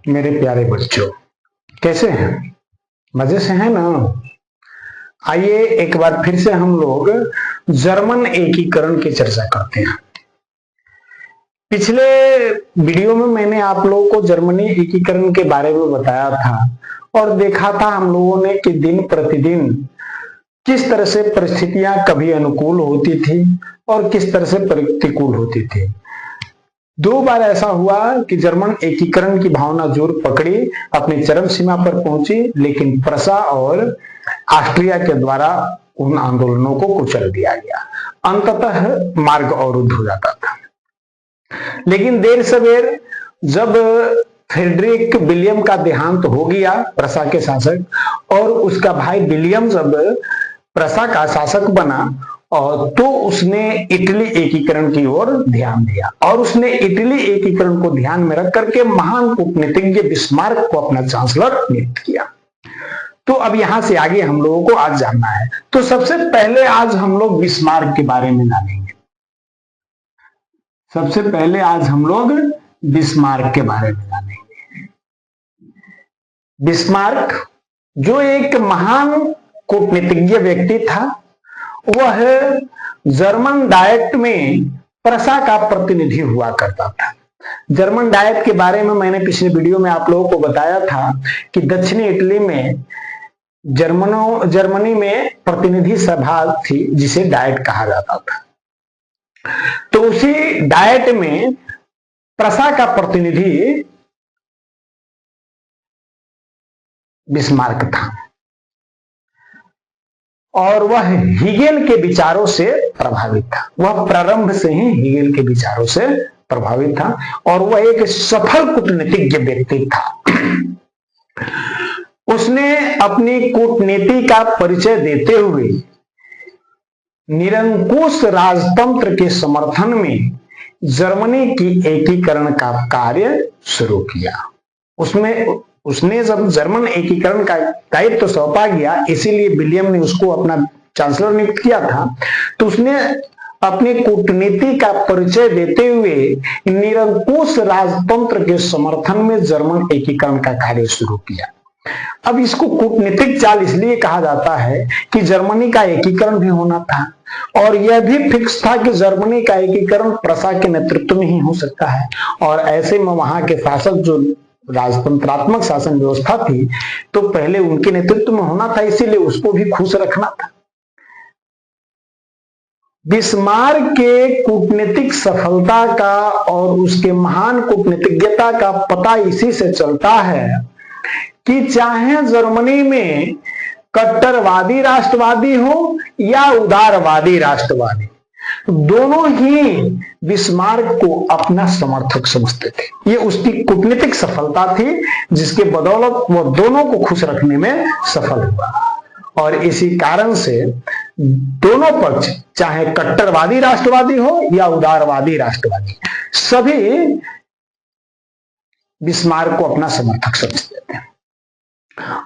मेरे प्यारे बच्चों, कैसे हैं? मजे से हैं ना? आइए एक बार फिर से हम लोग जर्मन एकीकरण की चर्चा करते हैं। पिछले वीडियो में मैंने आप लोगों को जर्मनी एकीकरण के बारे में बताया था और देखा था हम लोगों ने कि दिन प्रतिदिन किस तरह से परिस्थितियां कभी अनुकूल होती थी और किस तरह से प्रतिकूल होती थी। दो बार ऐसा हुआ कि जर्मन एकीकरण की भावना जोर पकड़ी, अपनी चरम सीमा पर पहुंची, लेकिन प्रसा और ऑस्ट्रिया के द्वारा उन आंदोलनों को कुचल दिया गया। अंततः मार्ग अवरुद्ध हो जाता था। लेकिन देर सवेर जब फ्रेडरिक विलियम का देहांत हो गया, प्रसा के शासक, और उसका भाई विलियम जब प्रसा का शासक बना और तो उसने इटली एकीकरण की ओर ध्यान दिया और उसने इटली एकीकरण को ध्यान में रख करके महान कूटनीतिज्ञ बिस्मार्क को अपना चांसलर नियुक्त किया। तो अब यहां से आगे हम लोगों को आज जानना है। तो सबसे पहले आज हम लोग बिस्मार्क के बारे में जानेंगे। सबसे पहले आज हम लोग बिस्मार्क के बारे में जानेंगे। बिस्मार्क जो एक महान कूटनीतिज्ञ व्यक्ति था, वह जर्मन डायट में प्रसा का प्रतिनिधि हुआ करता था। जर्मन डायट के बारे में मैंने पिछले वीडियो में आप लोगों को बताया था कि दक्षिणी इटली में जर्मनी में प्रतिनिधि सभा थी जिसे डायट कहा जाता था। तो उसी डायट में प्रसा का प्रतिनिधि बिस्मार्क था और वह हीगेल के विचारों से प्रभावित था। वह प्रारंभ से ही हीगेल के विचारों से प्रभावित था और वह एक सफल कूटनीतिज्ञ व्यक्ति था। उसने अपनी कूटनीति का परिचय देते हुए निरंकुश राजतंत्र के समर्थन में जर्मनी की एकीकरण का कार्य शुरू किया। उसने जब जर्मन एकीकरण का दायित्व तो सौंपा गया, इसीलिए विलियम ने उसको अपना चांसलर नियुक्त किया था, तो उसने अपनी कूटनीति का परिचय देते हुए निरंकुश राजतंत्र के समर्थन में जर्मन एकीकरण का कार्य शुरू किया। अब इसको कूटनीतिक चाल इसलिए कहा जाता है कि जर्मनी का एकीकरण भी होना था और यह भी फिक्स था कि जर्मनी का एकीकरण प्रसा के नेतृत्व में ही हो सकता है और ऐसे में वहां के शासक जो राजतंत्रात्मक शासन व्यवस्था थी तो पहले उनके नेतृत्व में होना था, इसीलिए उसको भी खुश रखना था। बिस्मार्क के कूटनीतिक सफलता का और उसके महान कूटनीतिज्ञता का पता इसी से चलता है कि चाहे जर्मनी में कट्टरवादी राष्ट्रवादी हो या उदारवादी राष्ट्रवादी, दोनों ही बिस्मार्क को अपना समर्थक समझते थे। ये उसकी कूटनीतिक सफलता थी जिसके बदौलत वो दोनों को खुश रखने में सफल हुआ और इसी कारण से दोनों पक्ष, चाहे कट्टरवादी राष्ट्रवादी हो या उदारवादी राष्ट्रवादी, सभी बिस्मार्क को अपना समर्थक समझते थे।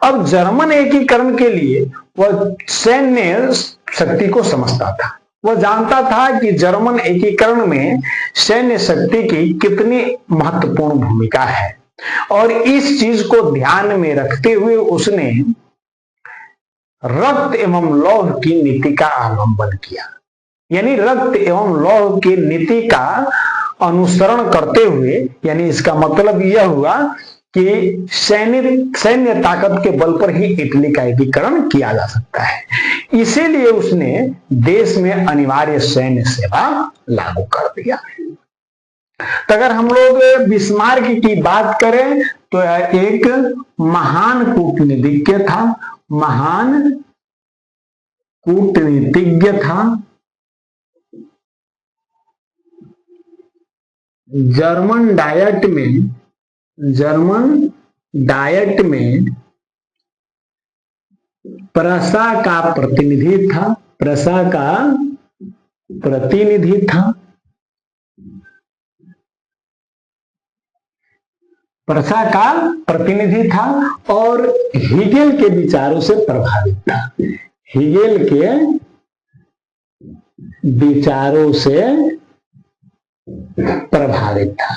अब जर्मन एकीकरण के लिए वह सैन्य शक्ति को समझता था। वह जानता था कि जर्मन एकीकरण में सैन्य शक्ति की कितनी महत्वपूर्ण भूमिका है और इस चीज को ध्यान में रखते हुए उसने रक्त एवं लौह की नीति का अवलंबन किया। यानी रक्त एवं लौह की नीति का अनुसरण करते हुए, यानी इसका मतलब यह हुआ कि सैन्य ताकत के बल पर ही इटली का एकीकरण किया जा सकता है। इसीलिए उसने देश में अनिवार्य सैन्य सेवा लागू कर दिया। तो अगर हम लोग बिस्मार्क की बात करें तो एक महान कूटनीतिज्ञ था, महान कूटनीतिज्ञ था। जर्मन डायट में प्रसा का प्रतिनिधि था। प्रसा का प्रतिनिधि था। प्रसा का प्रतिनिधि था और हीगेल के विचारों से प्रभावित था। हीगेल के विचारों से प्रभावित था।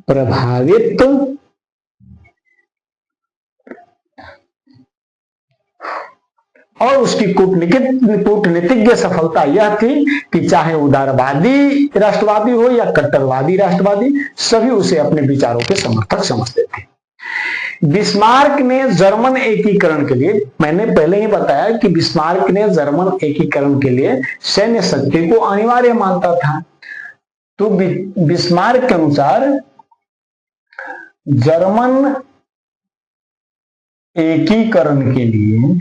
प्रभावित और उसकी कूटनीतिज्ञ सफलता यह थी कि चाहे उदारवादी राष्ट्रवादी हो या कट्टरवादी राष्ट्रवादी, सभी उसे अपने विचारों के समर्थक समझते थे। बिस्मार्क ने जर्मन एकीकरण के लिए, मैंने पहले ही बताया कि बिस्मार्क ने जर्मन एकीकरण के लिए सैन्य शक्ति को अनिवार्य मानता था। तो बिस्मार्क के अनुसार जर्मन एकीकरण के लिए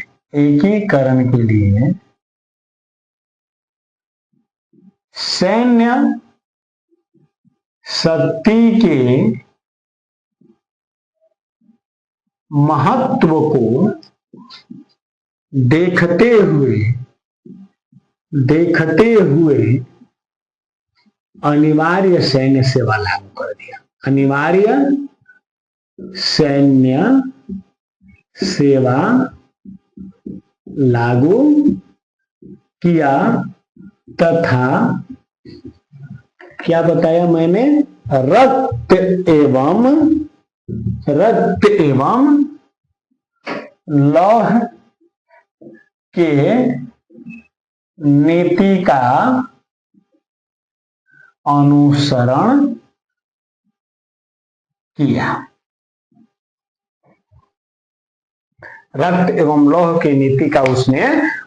सैन्य शक्ति के महत्व को देखते हुए अनिवार्य सैन्य सेवा लागू कर दिया। अनिवार्य सैन्य सेवा लागू किया तथा क्या बताया मैंने, रक्त एवं लौह के नीति का अनुसरण किया। रक्त एवं लौह की नीति का उसने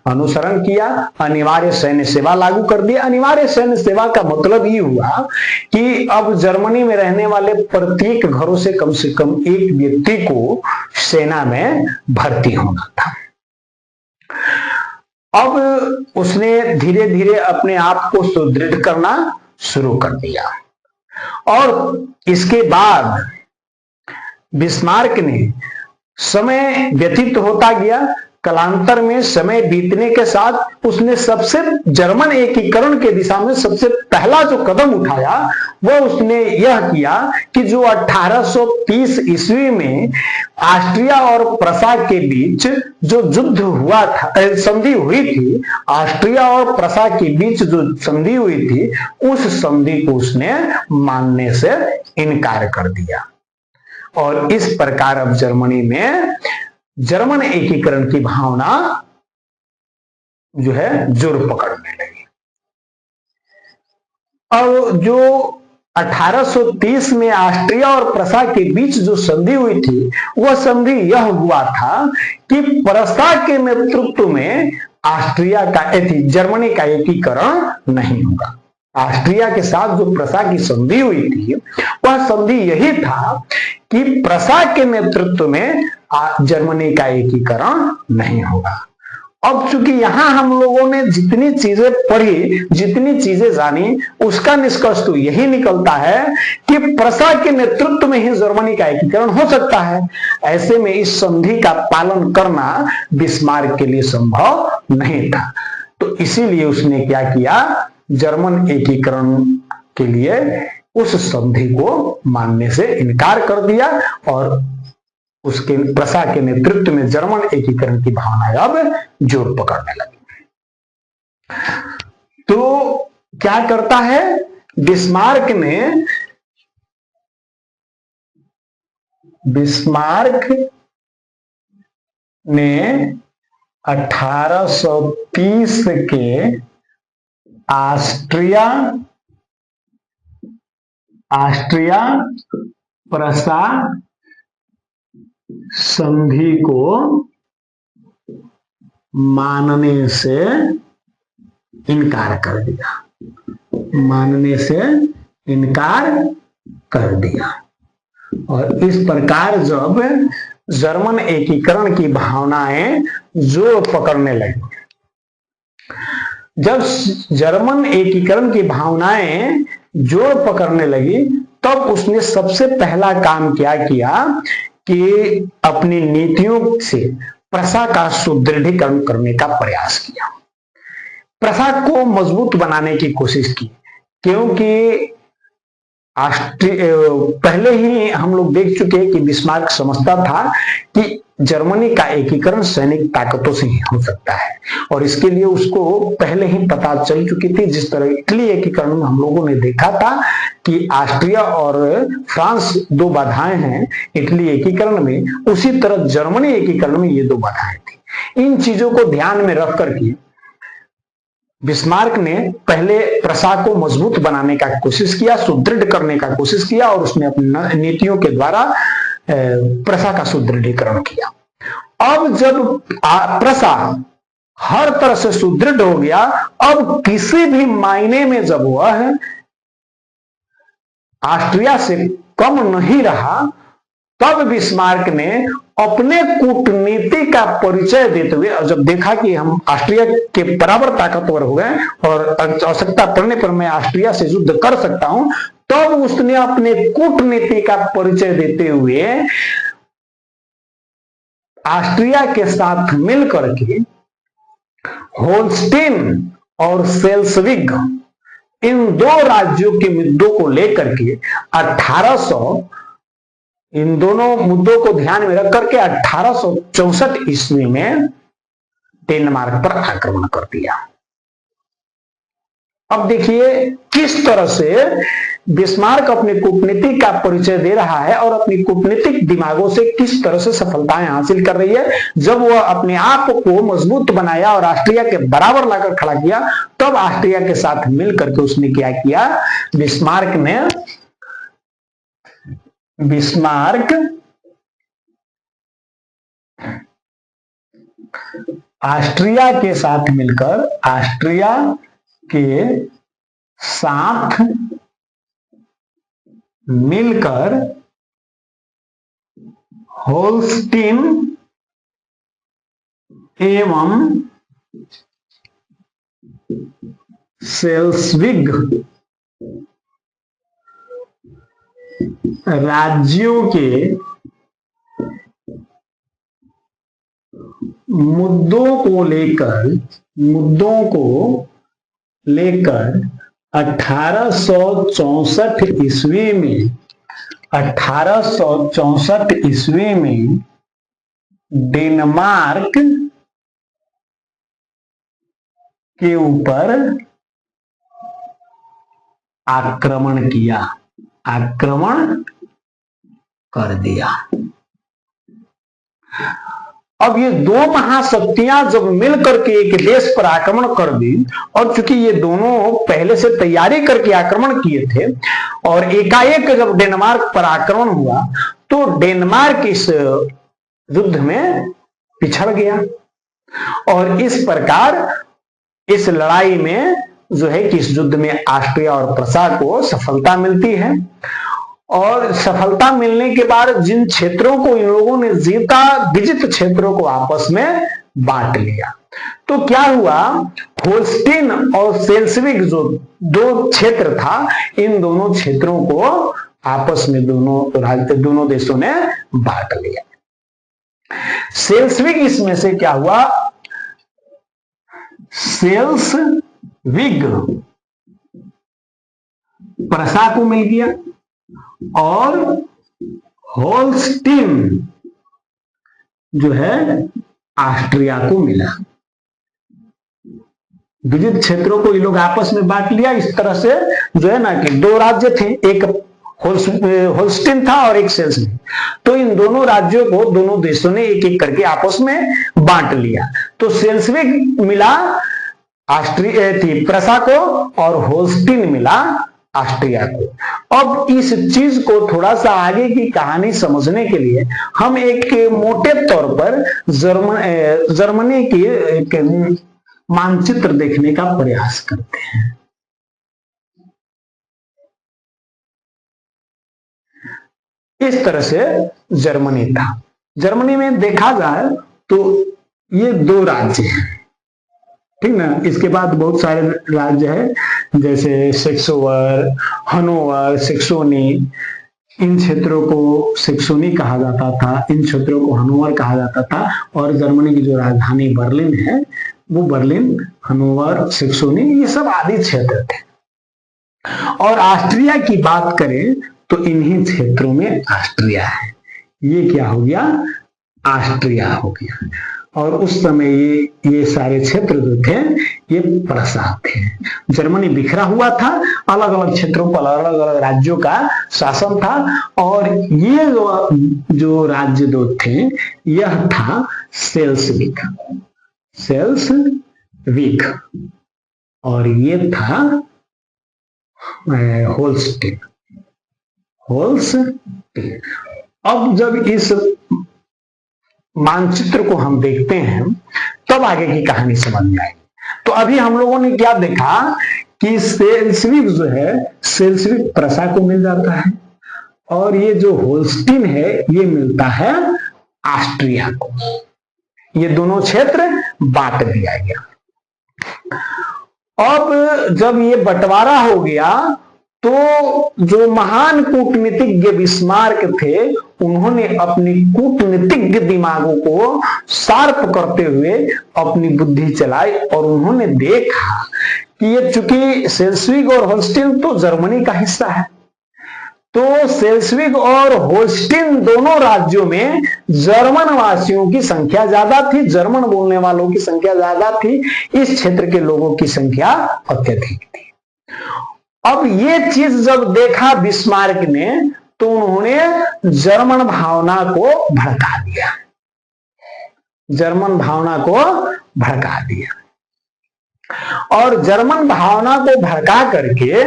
अनुसरण किया। अनिवार्य सैन्य सेवा लागू कर दी। अनिवार्य सैन्य सेवा का मतलब ये हुआ कि अब जर्मनी में रहने वाले प्रत्येक घरों से कम एक व्यक्ति को सेना में भर्ती होना था। अब उसने धीरे धीरे अपने आप को सुदृढ़ करना शुरू कर दिया और इसके बाद बिस्मार्क ने, समय व्यतीत होता गया, कालांतर में समय बीतने के साथ उसने सबसे जर्मन एकीकरण के दिशा में सबसे पहला जो कदम उठाया वह उसने यह किया कि जो 1830 ईस्वी में ऑस्ट्रिया और प्रसा के बीच जो युद्ध हुआ था, संधि हुई थी, ऑस्ट्रिया और प्रसा के बीच जो संधि हुई थी, उस संधि को उसने मानने से इनकार कर दिया और इस प्रकार अब जर्मनी में जर्मन एकीकरण की भावना जो है जोर पकड़ने लगी। और जो 1830 में ऑस्ट्रिया और प्रसा के बीच जो संधि हुई थी वह संधि यह हुआ था कि प्रसा के नेतृत्व में ऑस्ट्रिया का जर्मनी का एकीकरण नहीं होगा। ऑस्ट्रिया के साथ जो प्रसा की संधि हुई थी वह संधि यही था कि प्रसा के नेतृत्व में जर्मनी का एकीकरण नहीं होगा। अब चूंकि यहां हम लोगों ने जितनी चीजें पढ़ी, जितनी चीजें जानी, उसका निष्कर्ष तो यही निकलता है कि प्रसा के नेतृत्व में ही जर्मनी का एकीकरण हो सकता है। ऐसे में इस संधि का पालन करना बिस्मार्क के लिए संभव नहीं था। तो इसीलिए उसने क्या किया, जर्मन एकीकरण के लिए उस संधि को मानने से इनकार कर दिया और उसके प्रसा के नेतृत्व में जर्मन एकीकरण की भावना अब जोर पकड़ने लगी। तो क्या करता है बिस्मार्क ने 1830 के ऑस्ट्रिया प्रसा संधि को मानने से इनकार कर दिया। और इस प्रकार जब जर्मन एकीकरण की भावनाएं जोर पकड़ने लगी, जब जर्मन एकीकरण की भावनाएं जोर पकड़ने लगी तब उसने सबसे पहला काम क्या किया कि अपनी नीतियों से प्रसा का सुदृढ़ीकरण करने का प्रयास किया, प्रसा को मजबूत बनाने की कोशिश की। क्योंकि पहले ही हम लोग देख चुके हैं कि बिस्मार्क समझता था कि जर्मनी का एकीकरण सैनिक ताकतों से ही हो सकता है, और इसके लिए उसको पहले ही पता चल चुकी थी। जिस तरह इटली एकीकरण में हम लोगों ने देखा था कि ऑस्ट्रिया और फ्रांस दो बाधाएं हैं इटली एकीकरण में, उसी तरह जर्मनी एकीकरण में ये दो बाधाएं थी। इन चीजों को ध्यान में रख करके बिस्मार्क ने पहले प्रसा को मजबूत बनाने का कोशिश किया, सुदृढ़ करने का कोशिश किया, और उसने अपनी नीतियों के द्वारा प्रसा का सुदृढ़ीकरण किया। अब जब प्रसा हर तरह से सुदृढ़ हो गया, अब किसी भी मायने में जब वह ऑस्ट्रिया से कम नहीं रहा, तब बिस्मार्क ने अपने कूटनीति का परिचय देते हुए, और जब देखा कि हम ऑस्ट्रिया के बराबर ताकतवर हो गए और आवश्यकता पड़ने पर मैं ऑस्ट्रिया से युद्ध कर सकता हूं, तब उसने अपने कूटनीति का परिचय देते हुए ऑस्ट्रिया के साथ मिलकर के होल्स्टीन और सेल्सविग इन दो राज्यों के मुद्दों को लेकर के 1800 इन दोनों मुद्दों को ध्यान में रख करके 1864 ईस्वी में डेनमार्क पर आक्रमण कर दिया। अब देखिए किस तरह से बिस्मार्क अपनी कूटनीति का परिचय दे रहा है और अपनी कूटनीतिक दिमागों से किस तरह से सफलताएं हासिल कर रही है। जब वह अपने आप को मजबूत बनाया और ऑस्ट्रिया के बराबर लाकर खड़ा किया, तब ऑस्ट्रिया के साथ मिलकर के उसने क्या किया, बिस्मार्क ऑस्ट्रिया के साथ मिलकर होल्स्टीन एवं सेल्सविग राज्यों के मुद्दों को लेकर 1864 ईस्वी में डेनमार्क के ऊपर आक्रमण कर दिया। अब ये दो महाशक्तियां जब मिलकर के एक देश पर आक्रमण कर दी, और चूंकि ये दोनों पहले से तैयारी करके आक्रमण किए थे, और एकाएक जब डेनमार्क पर आक्रमण हुआ तो डेनमार्क इस युद्ध में पिछड़ गया, और इस प्रकार इस लड़ाई में जो है कि इस युद्ध में ऑस्ट्रिया और प्रसा को सफलता मिलती है। और सफलता मिलने के बाद जिन क्षेत्रों को इन लोगों ने जीता, विजित क्षेत्रों को आपस में बांट लिया। तो क्या हुआ, होल्स्टीन और सेल्सविग जो दो क्षेत्र था, इन दोनों क्षेत्रों को आपस में दोनों देशों ने बांट लिया। सेल्सविग इसमें से क्या हुआ, सेल्सविग प्रसा को मिल गया और होल्स्टीन जो है ऑस्ट्रिया को मिला। विविध क्षेत्रों को ये लोग आपस में बांट लिया। इस तरह से जो है ना कि दो राज्य थे, एक होल्स्टीन था और एक सेल्सविग। तो इन दोनों राज्यों को दोनों देशों ने एक एक करके आपस में बांट लिया। तो सेल्सविग मिला प्रसा को और होल्स्टीन मिला ऑस्ट्रिया को। अब इस चीज को थोड़ा सा आगे की कहानी समझने के लिए हम एक मोटे तौर पर जर्मनी की एक मानचित्र देखने का प्रयास करते हैं। इस तरह से जर्मनी था। जर्मनी में देखा जाए तो ये दो राज्य हैं, ठीक ना। इसके बाद बहुत सारे राज्य हैं, जैसे सेक्सोवर, हनोवर, सेक्सोनी। इन क्षेत्रों को सेक्सोनी कहा जाता था, इन क्षेत्रों को हनोवर कहा जाता था। और जर्मनी की जो राजधानी बर्लिन है, वो बर्लिन, हनोवर, सेक्सोनी, ये सब आदि क्षेत्र थे। और ऑस्ट्रिया की बात करें तो इन्हीं क्षेत्रों में ऑस्ट्रिया है। ये क्या हो गया? ऑस्ट्रिया हो गया। और उस समय ये सारे क्षेत्र जो थे ये प्रसा थे। जर्मनी बिखरा हुआ था, अलग अलग क्षेत्रों पर अलग अलग राज्यों का शासन था। और ये जो राज्य दो थे, यह था सेल्सविक, सेल्सविक, और ये था होल्स्टीन, होल्स्टीन। अब जब इस मानचित्र को हम देखते हैं तब आगे की कहानी समझ में आएगी। तो अभी हम लोगों ने क्या देखा कि सेल्सविक जो है, सेल्सविक प्रसा को मिल जाता है, और ये जो होल्स्टीन है ये मिलता है ऑस्ट्रिया को। ये दोनों क्षेत्र बांट दिया गया। अब जब ये बंटवारा हो गया तो जो महान कूटनीतिज्ञ बिस्मार्क थे, उन्होंने अपनी कूटनीतिज्ञ दिमागों को शार्प करते हुए अपनी बुद्धि चलाई और उन्होंने देखा कि ये चूंकि सेल्सविक और होल्स्टीन तो जर्मनी का हिस्सा है, तो सेल्सविक और होल्स्टीन दोनों राज्यों में जर्मन वासियों की संख्या ज्यादा थी, जर्मन बोलने वालों की संख्या ज्यादा थी, इस क्षेत्र के लोगों की संख्या अत्यधिक थी। अब ये चीज जब देखा बिस्मार्क ने तो उन्होंने जर्मन भावना को भड़का दिया, जर्मन भावना को भड़का दिया। और जर्मन भावना को भड़का करके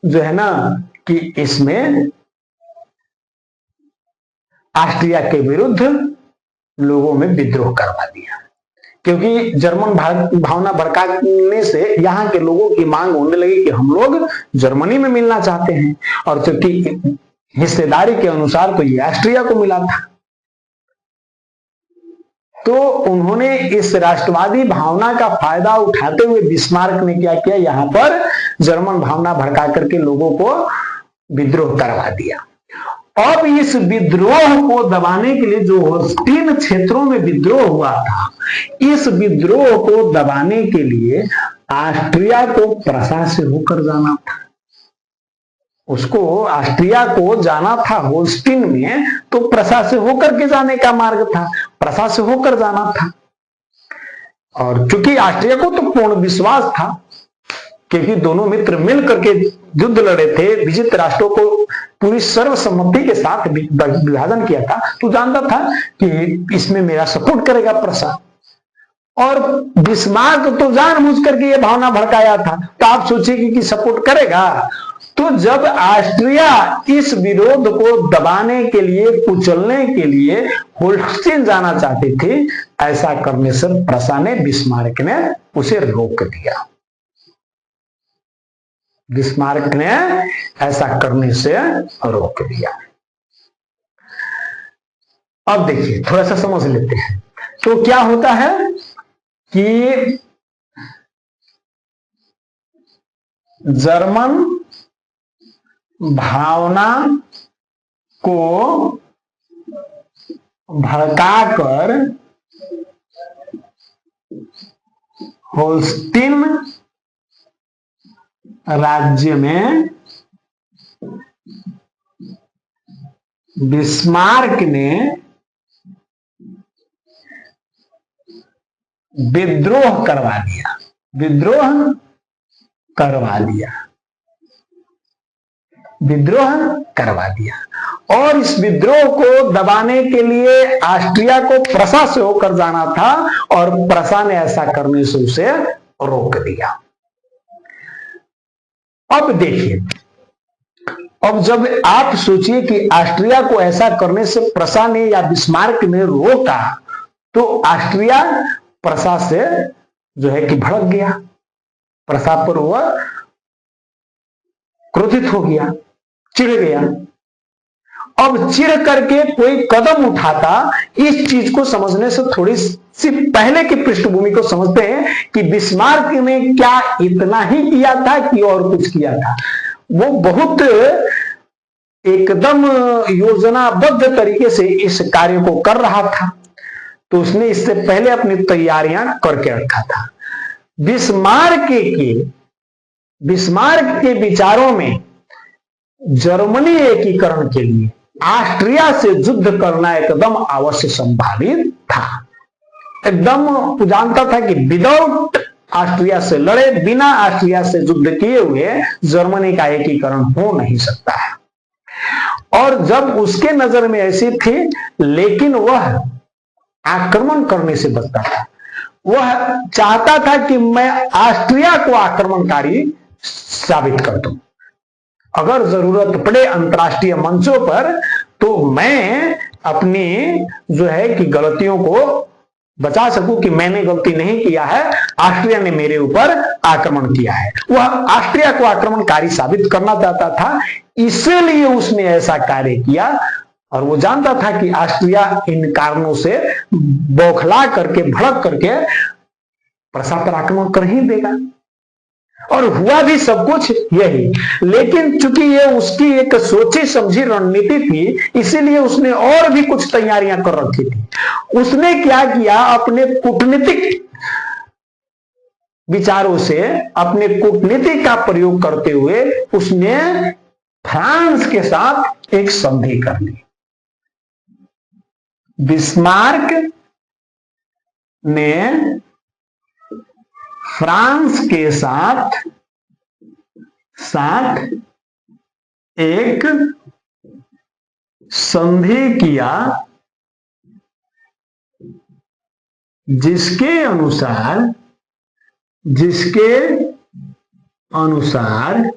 जो है ना कि इसमें ऑस्ट्रिया के विरुद्ध लोगों में विद्रोह करवा दिया, क्योंकि जर्मन भावना भड़काने से यहां के लोगों की मांग होने लगी कि हम लोग जर्मनी में मिलना चाहते हैं, और क्योंकि हिस्सेदारी के अनुसार तो ये ऑस्ट्रिया को मिला था। तो उन्होंने इस राष्ट्रवादी भावना का फायदा उठाते हुए बिस्मार्क ने क्या किया, यहां पर जर्मन भावना भड़का करके लोगों को विद्रोह करवा दिया। अब इस विद्रोह को दबाने के लिए, जो होल्स्टीन क्षेत्रों में विद्रोह हुआ था, इस विद्रोह को दबाने के लिए ऑस्ट्रिया को प्रसा से होकर जाना था। उसको ऑस्ट्रिया को जाना था होल्स्टीन में, तो प्रसा से होकर के जाने का मार्ग था, प्रसा से होकर जाना था। और चूंकि ऑस्ट्रिया को तो पूर्ण विश्वास था, क्योंकि दोनों मित्र मिल करके युद्ध लड़े थे, विजित राष्ट्रों को पूरी सर्वसम्मति के साथ विभाजन किया था, तो जानता था कि इसमें मेरा सपोर्ट करेगा प्रसा। और बिस्मार्क तो जानबूझ करके ये भावना भड़काया था, तो आप सोचिए कि सपोर्ट करेगा। तो जब ऑस्ट्रिया इस विरोध को दबाने के लिए, कुचलने के लिए होल्स्टीन जाना चाहती थी, ऐसा करने से प्रसा ने, बिस्मार्क ने उसे रोक दिया। बिस्मार्क ने ऐसा करने से रोक दिया। अब देखिए, थोड़ा सा समझ लेते हैं। तो क्या होता है कि जर्मन भावना को भड़काकर होल्स्टीन राज्य में बिस्मार्क ने विद्रोह करवा दिया, विद्रोह करवा दिया, विद्रोह करवा दिया। और इस विद्रोह को दबाने के लिए ऑस्ट्रिया को प्रसा से होकर जाना था, और प्रसा ने ऐसा करने से उसे रोक दिया। अब देखिए, अब जब आप सोचिए कि ऑस्ट्रिया को ऐसा करने से प्रसा ने या बिस्मार्क ने रोका, तो ऑस्ट्रिया प्रसा से जो है कि भड़क गया, प्रसा पर वह क्रोधित हो गया, चिढ़ गया। अब चिढ़ करके कोई कदम उठाता, इस चीज को समझने से थोड़ी सी पहले की पृष्ठभूमि को समझते हैं कि बिस्मार्क ने क्या इतना ही किया था कि और कुछ किया था। वो बहुत एकदम योजनाबद्ध तरीके से इस कार्य को कर रहा था, तो उसने इससे पहले अपनी तैयारियां करके रखा था। बिस्मार्क के बिस्मार्क के विचारों में जर्मनी एकीकरण के लिए ऑस्ट्रिया से युद्ध करना एकदम अवश्य संभावित था। एकदम जानता था कि विदाउट ऑस्ट्रिया से लड़े, बिना ऑस्ट्रिया से युद्ध किए हुए जर्मनी का एकीकरण हो नहीं सकता है। और जब उसके नजर में ऐसी थी, लेकिन वह आक्रमण करने से बचता था। वह चाहता था कि मैं ऑस्ट्रिया को आक्रमणकारी साबित कर दूं, अगर जरूरत पड़े अंतर्राष्ट्रीय मंचों पर, तो मैं अपनी जो है कि गलतियों को बचा सकूं कि मैंने गलती नहीं किया है, ऑस्ट्रिया ने मेरे ऊपर आक्रमण किया है। वह ऑस्ट्रिया को आक्रमणकारी साबित करना चाहता था, इसलिए उसने ऐसा कार्य किया। और वो जानता था कि ऑस्ट्रिया इन कारणों से बौखला करके, भड़क करके प्रसा पर आक्रमण कर ही देगा। और हुआ भी सब कुछ यही। लेकिन चूंकि ये उसकी एक सोची समझी रणनीति थी, इसीलिए उसने और भी कुछ तैयारियां कर रखी थी। उसने क्या किया, अपने कूटनीतिक विचारों से, अपने कूटनीति का प्रयोग करते हुए उसने फ्रांस के साथ एक संधि कर ली। बिस्मार्क ने फ्रांस के साथ एक संधि किया, जिसके अनुसार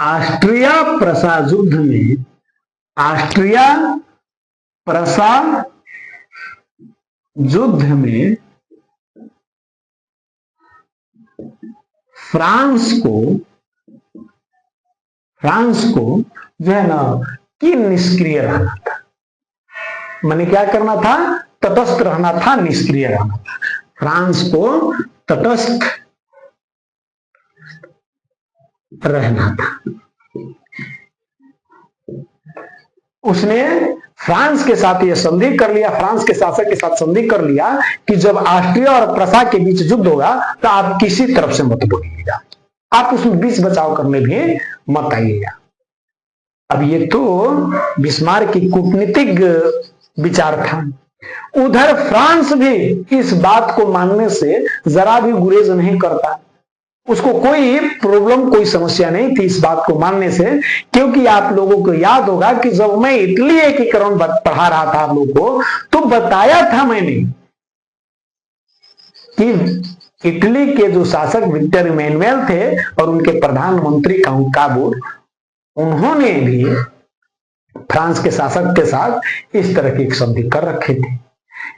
ऑस्ट्रिया प्रसा युद्ध में, ऑस्ट्रिया प्रसा युद्ध में फ्रांस को जो है ना कि निष्क्रिय रहना था। मैंने क्या करना था, तटस्थ रहना था, निष्क्रिय रहना था। फ्रांस को तटस्थ रहना था। उसने फ्रांस के साथ यह संधि कर लिया, फ्रांस के शासक के साथ संधि कर लिया कि जब ऑस्ट्रिया और प्रसा के बीच युद्ध होगा तो आप किसी तरफ से मत बोलिएगा, आप उसमें बीच बचाव करने भी मत आइएगा। अब ये तो बिस्मार्क की कूटनीतिक विचार था। उधर फ्रांस भी इस बात को मानने से जरा भी गुरेज नहीं करता। उसको कोई प्रॉब्लम, कोई समस्या नहीं थी इस बात को मानने से, क्योंकि आप लोगों को याद होगा कि जब मैं इटली एकीकरण पढ़ा रहा था आप लोगों को, तो बताया था मैंने कि इटली के जो शासक विक्टर इमैनुअल थे और उनके प्रधानमंत्री काउंट काबूर, उन्होंने भी फ्रांस के शासक के साथ इस तरह की एक संधि कर रखी थी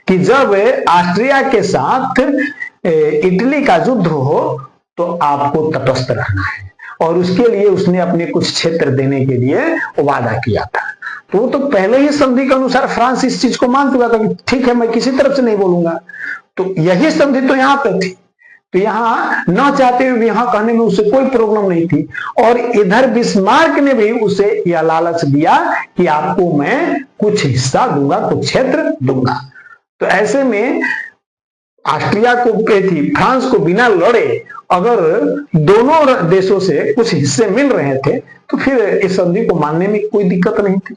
कि जब ऑस्ट्रिया के साथ इटली का युद्ध हो तो आपको तटस्थ रहना है। और उसके लिए उसने अपने कुछ क्षेत्र देने के लिए वादा किया था। तो वो तो पहले ही संधि के अनुसार फ्रांस इस चीज को मान चुका था कि ठीक है, मैं किसी तरफ से नहीं बोलूंगा। तो यही संधि तो यहाँ पे थी, तो यहाँ न चाहते हुए यहाँ कहने में उसे कोई प्रॉब्लम नहीं थी। और इधर बिस्मार्क ने भी उसे यह लालच दिया कि आपको मैं कुछ हिस्सा दूंगा, कुछ क्षेत्र दूंगा। तो ऐसे में ऑस्ट्रिया को फ्रांस को बिना लड़े अगर दोनों देशों से कुछ हिस्से मिल रहे थे तो फिर इस संधि को मानने में कोई दिक्कत नहीं थी।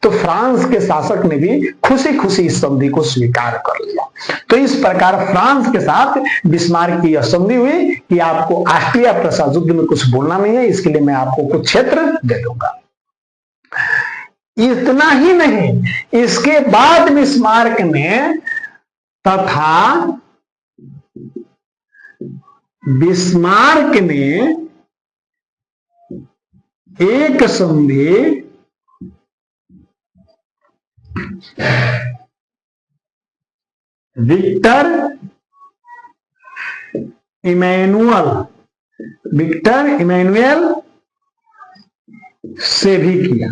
तो फ्रांस के शासक ने भी खुशी खुशी इस संधि को स्वीकार कर लिया। तो इस प्रकार फ्रांस के साथ बिस्मार्क की यह संधि हुई कि आपको ऑस्ट्रिया प्रसा युद्ध में कुछ बोलना नहीं है, इसके लिए मैं आपको कुछ क्षेत्र दे दूंगा। इतना ही नहीं, इसके बाद बिस्मार्क ने एक संधि विक्टर इमैनुअल से भी किया।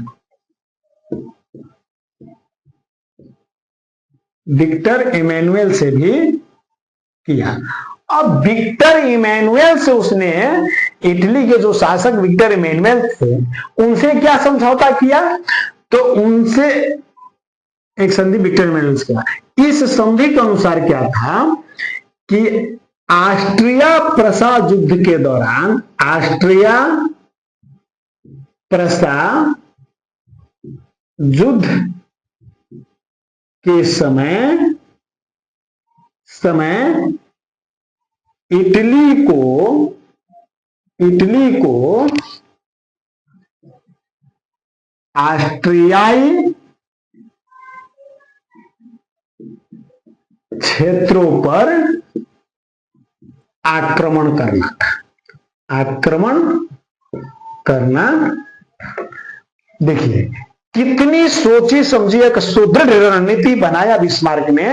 विक्टर इमैनुअल से भी किया। अब विक्टर इमैनुअल से उसने, इटली के जो शासक विक्टर इमैनुअल थे, उनसे क्या समझौता किया? तो उनसे एक संधि विक्टर इमैनुअल से किया। इस संधि के अनुसार क्या था कि ऑस्ट्रिया प्रसा युद्ध के दौरान, ऑस्ट्रिया प्रसा युद्ध के समय इटली को ऑस्ट्रियाई क्षेत्रों पर आक्रमण करना। देखिए कितनी सोची समझी एक सुदृढ़ रणनीति बनाया बिस्मार्क ने।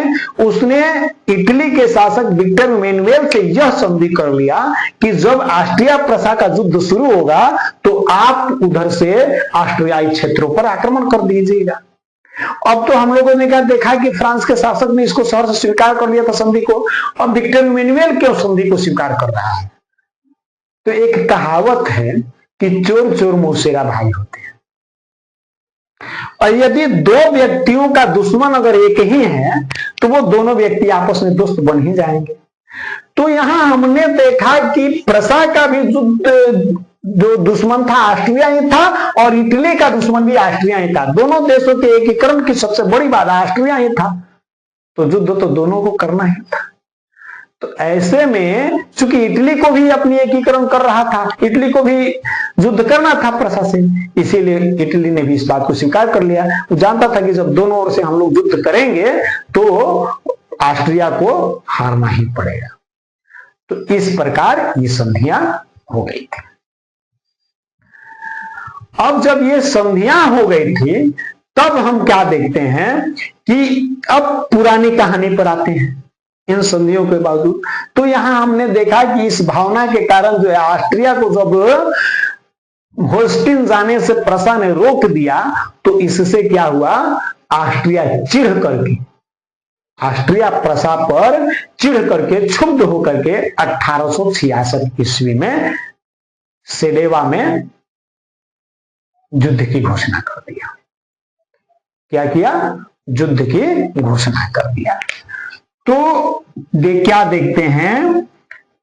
उसने इटली के शासक विक्टर इमैनुएल से यह संधि कर लिया कि जब ऑस्ट्रिया प्रसा का युद्ध शुरू होगा तो आप उधर से ऑस्ट्रियाई क्षेत्रों पर आक्रमण कर दीजिएगा। अब तो हम लोगों ने क्या देखा कि फ्रांस के शासक ने इसको सहर्ष स्वीकार कर लिया था संधि को। अब विक्टर इमैनुएल क्यों संधि को स्वीकार कर रहा है? तो एक कहावत है कि चोर चोर मौसेरा भाई होते हैं, और यदि दो व्यक्तियों का दुश्मन अगर एक ही है तो वो दोनों व्यक्ति आपस में दोस्त बन ही जाएंगे। तो यहां हमने देखा कि प्रसा का भी युद्ध जो दुश्मन था ऑस्ट्रिया ही था, और इटली का दुश्मन भी ऑस्ट्रिया ही था। दोनों देशों के एकीकरण की सबसे बड़ी बात ऑस्ट्रिया ही था, तो युद्ध तो दोनों को करना ही था। तो ऐसे में चूंकि इटली को भी अपनी एकीकरण कर रहा था, इटली को भी युद्ध करना था प्रसा से, इसीलिए इटली ने भी इस बात को स्वीकार कर लिया। वो जानता था कि जब दोनों ओर से हम लोग युद्ध करेंगे तो ऑस्ट्रिया को हारना ही पड़ेगा। तो इस प्रकार ये संधियां हो गई थी। अब जब ये संधियां हो गई थी तब हम क्या देखते हैं कि अब पुरानी कहानी पर आते हैं इन संधियों के बावजूद। तो यहां हमने देखा कि इस भावना के कारण जो है ऑस्ट्रिया को जब होल्स्टीन जाने से प्रसा ने रोक दिया तो इससे क्या हुआ, ऑस्ट्रिया चिढ़ करके, ऑस्ट्रिया प्रसा पर चिढ़ करके क्षुब्ध होकर के 1866 ईस्वी में सेडेवा में युद्ध की घोषणा कर दिया। क्या किया? युद्ध की घोषणा कर दिया। तो क्या देखते हैं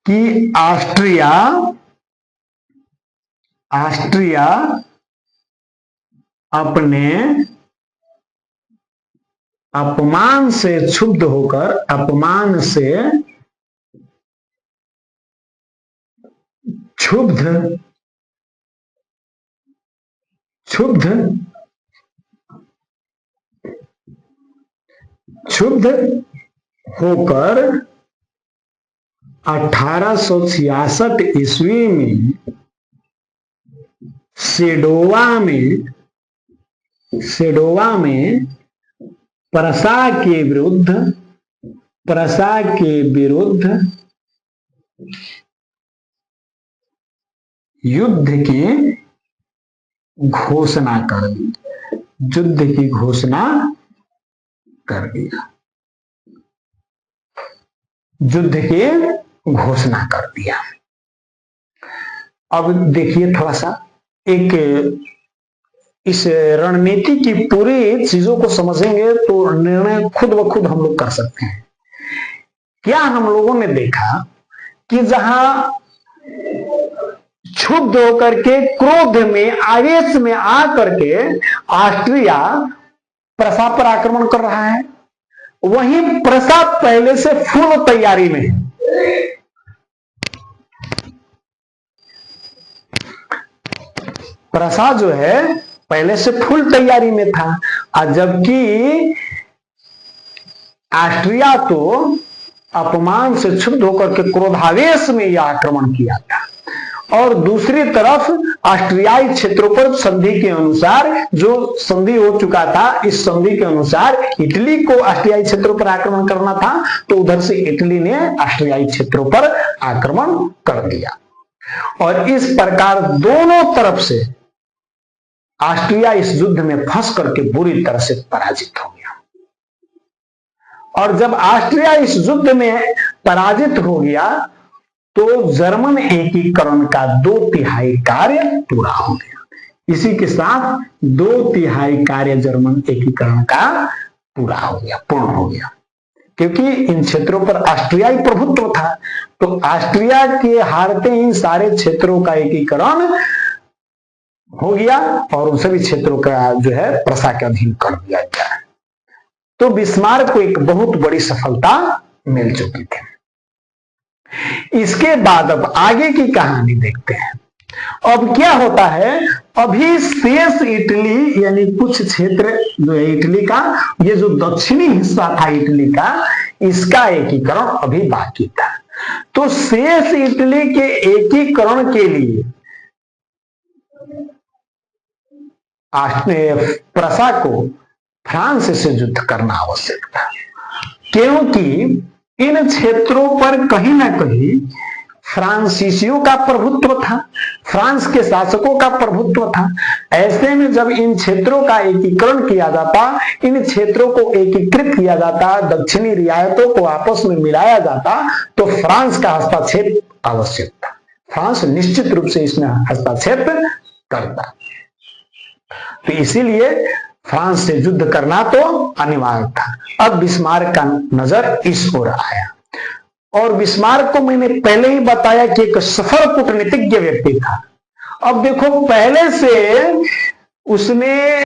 कि ऑस्ट्रिया अपने अपमान से क्षुब्ध होकर, अपमान से क्षुब्ध होकर 1866 ईस्वी में सेडोवा में प्रसा के विरुद्ध युद्ध की घोषणा कर दी। युद्ध की घोषणा कर दिया, युद्ध की घोषणा कर दिया। अब देखिए थोड़ा सा एक इस रणनीति की पूरी चीजों को समझेंगे तो निर्णय खुद ब खुद हम लोग कर सकते हैं। क्या हम लोगों ने देखा कि जहां क्षुब्ध होकर के, क्रोध में, आवेश में आकर के ऑस्ट्रिया प्रसा पर आक्रमण कर रहा है, वहीं प्रसा पहले से फुल तैयारी में है। प्रसा जो है पहले से फुल तैयारी में था, और जबकि ऑस्ट्रिया तो अपमान से क्षुब्ध होकर के क्रोधावेश में यह आक्रमण किया था। और दूसरी तरफ ऑस्ट्रियाई क्षेत्रों पर संधि के अनुसार जो संधि हो चुका था, इस संधि के अनुसार इटली को ऑस्ट्रियाई क्षेत्रों पर आक्रमण करना था, तो उधर से इटली ने ऑस्ट्रियाई क्षेत्रों पर आक्रमण कर दिया। और इस प्रकार दोनों तरफ से ऑस्ट्रिया इस युद्ध में फंस करके बुरी तरह से पराजित हो गया। और जब ऑस्ट्रिया इस युद्ध में पराजित हो गया तो जर्मन एकीकरण का 2/3 कार्य पूरा हो गया। इसी के साथ 2/3 कार्य जर्मन एकीकरण का पूरा हो गया, पूर्ण हो गया। क्योंकि इन क्षेत्रों पर ऑस्ट्रियाई प्रभुत्व था। तो ऑस्ट्रिया के हारते इन सारे क्षेत्रों का एकीकरण हो गया और उन सभी क्षेत्रों का जो है प्रशा के अधीन कर दिया गया। तो बिस्मार्क को एक बहुत बड़ी सफलता मिल चुकी थी। इसके बाद अब आगे की कहानी देखते हैं। अब क्या होता है, अभी शेष इटली यानी कुछ क्षेत्र जो है इटली का, ये जो दक्षिणी हिस्सा था इटली का, इसका एकीकरण अभी बाकी था। तो शेष इटली के एकीकरण के लिए प्रशा को फ्रांस से युद्ध करना आवश्यक था, क्योंकि इन क्षेत्रों पर कहीं ना कहीं फ्रांसीसियों का प्रभुत्व था, फ्रांस के शासकों का प्रभुत्व था। ऐसे में जब इन क्षेत्रों का एकीकरण किया जाता, इन क्षेत्रों को एकीकृत किया जाता, दक्षिणी रियायतों को आपस में मिलाया जाता, तो फ्रांस का हस्तक्षेप आवश्यक था। फ्रांस निश्चित रूप से इसमें हस्तक्षेप करता। तो इसीलिए फ्रांस से युद्ध करना तो अनिवार्य था। अब बिस्मार्क का नजर इस ओर आया और बिस्मार्क को मैंने पहले ही बताया कि एक सफल कूटनीतिज्ञ व्यक्ति था। अब देखो, पहले से उसने